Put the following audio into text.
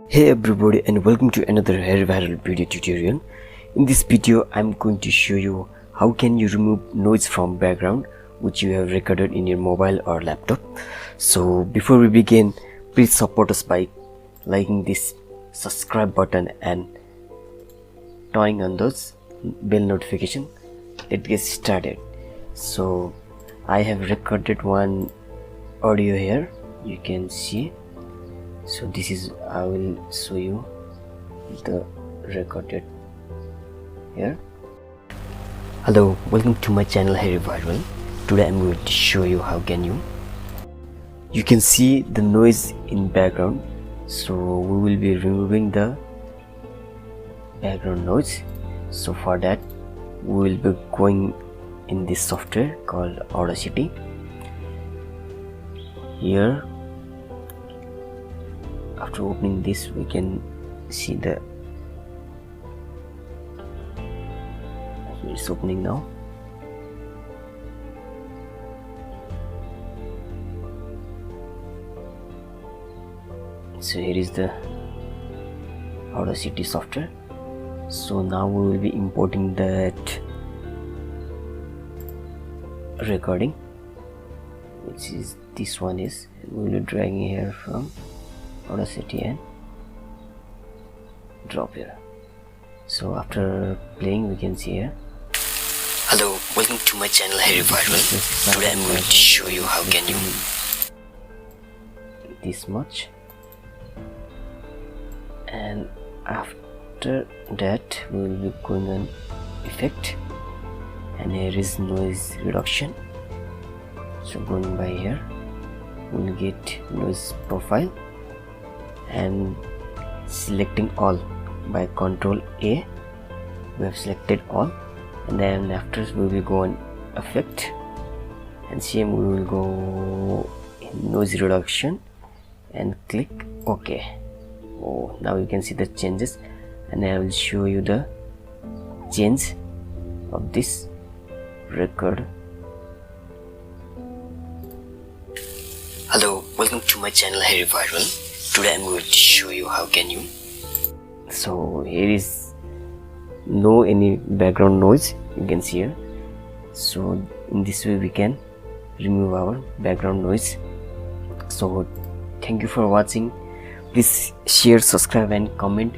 Hey everybody, and welcome to another very viral video tutorial. In this video I'm going to show you how can you remove noise from background which you have recorded in your mobile or laptop. So before we begin, please support us by liking this subscribe button and turning on those bell notification. Let's get started. So I have recorded one audio here, you can see. So this is, I will show you the recorded here. Hello, welcome to my channel Harry Viral. Today I'm going to show you how can you can see the noise in background. So we will be removing the background noise. So for that we will be going in this software called Audacity. Here, after opening this, we can see it's opening now. So here is the Audacity software. So now we will be importing that recording, which is this one is, we will be dragging here from Audacity and drop here. So after playing, we can see here. Hello, welcome to my channel Harry Viral. Today I'm going to show you how can you this much, and after that we will be going on effect, and here is noise reduction. So going by here, we will get noise profile and selecting all by Ctrl A. We have selected all, and then after we will go on effect, and same we will go in noise reduction and click OK. Oh, now you can see the changes, and I will show you the change of this record. Hello, welcome to my channel Harry Viral. Today I'm going to show you how can you. So here is no any background noise, you can see here. So in this way we can remove our background noise. So thank you for watching. Please share, subscribe and comment